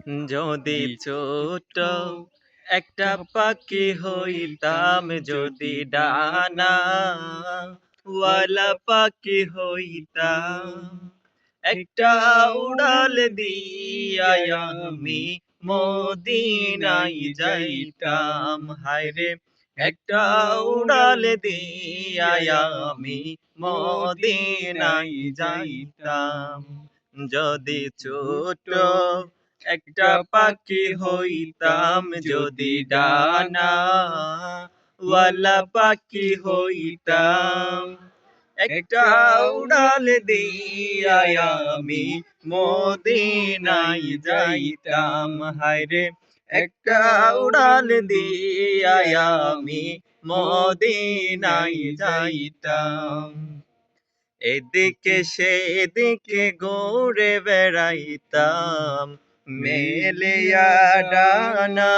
যদি ছোট ছোট একটা পাখি হইতাম, যদি ডানা ওয়ালা পাখি হইতাম, একটা উড়াল দিয়া আমি মদিনায় যাইতাম। হায়রে একটা উড়াল দিয়া আমি মদিনায় যাইতাম। যদি ছোট একটা পাখি হইতাম, যদি ডানা ওয়ালা পাখি হইতাম, একটা উড়াল দিয়া আমি মদিনায় যাইতাম। হায়রে একটা উড়াল দিয়া আমি মদিনায় যাইতাম। এদিকে সেদিকে ঘুরে বেড়াইতাম, মেলিয়া ডানা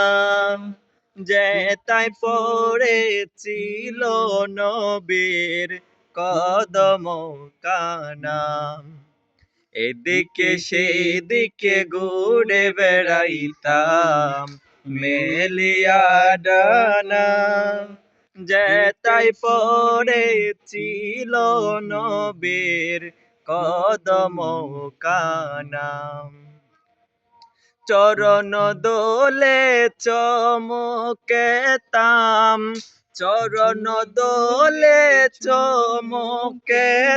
যেতায় পড়েছিল নবীর কদম কানা। এদিকে সেদিকে ঘুরে বেড়াইতাম, মেলিয়া ডানা যেতাই পড়েছিল নবীর কদম কানা। চরণ দোলে চমকেতাম, চরণ দোলে চমকেতাম,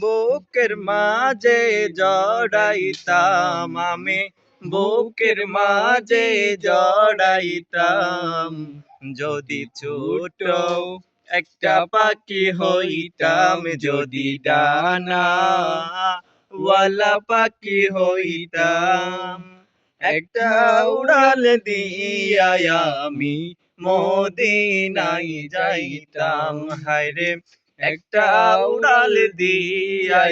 বুকের মাঝে জড়াইতাম আমি, বুকের মাঝে জড়াইতাম। যদি ছোট একটা পাখি হইতাম, যদি ডানা ওয়ালা পাখি হইতাম, একটা উড়াল দিয়া আমি মদিনায় যাইতাম। হায়রে একটা উড়াল দিয়া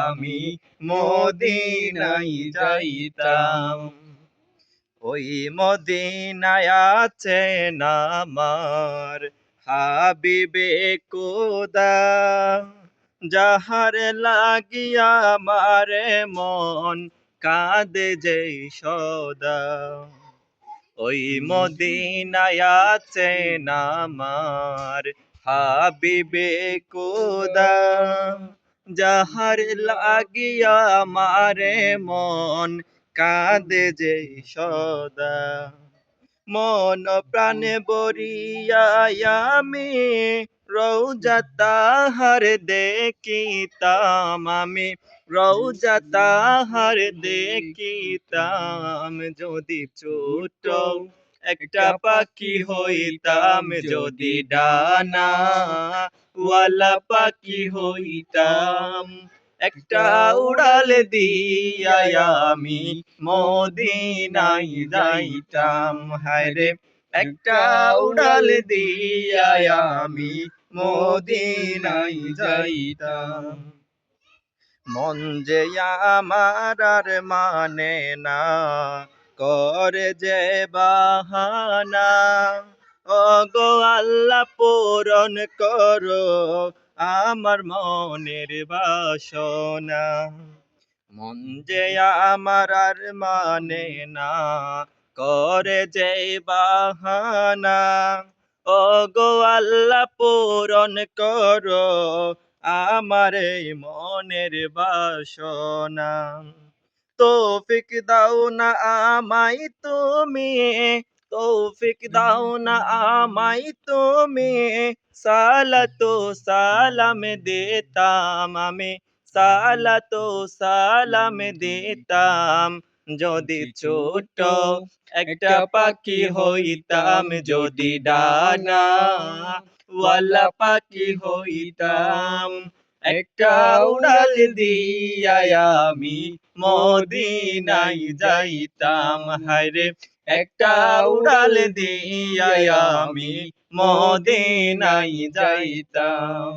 আমি মদিনায় যাইতাম। ওই মদিনায় আছেন আমার হাবিবে খোদা, যাহার লাগিয়া আমার মন কাঁদে যে সদা। ওই মদিনায় আছেন আমার হাবিবে খোদা, যাহার লাগিয়া আমার মন কাঁদে যে সদা। মন প্রাণে বরিয়া আমি রওজা তাহার দেখিতাম, আমি রওজা তাহার দেখিতাম। যদি ছোট একটা পাখি হইতাম, যদি ডানা ওয়ালা পাখি হইতাম, একটা উড়াল দিয়া আমি মদিনায় যাইতাম। হায়রে একটা উড়াল দিয়া আমি মদিনায় যাইতাম। মন যে আমার আর মানে না, করে যে বাহানা, ওগো আল্লাহ পূরণ করো আমার মনের বাসনা। মন যে আমার আর মানে না, করে যে বাহানা, ওগো আল্লাহ পূরণ করো আমার এই মনের বাসনা। তৌফিক দাও না আমায় তুমি, তৌফিক দাও না আমায় তুমি, সালাতু সালাম দিতাম আমি, সালাতু সালাম দিতাম। যদি ছোট একটা পাখি হইতাম, যদি ডানা ওয়ালা পাখি হইতাম, একটা উড়াল দিয়া আমি মদিনায় যাইতাম। হায়রে একটা উড়াল দিয়া আমি মদিনায় যাইতাম।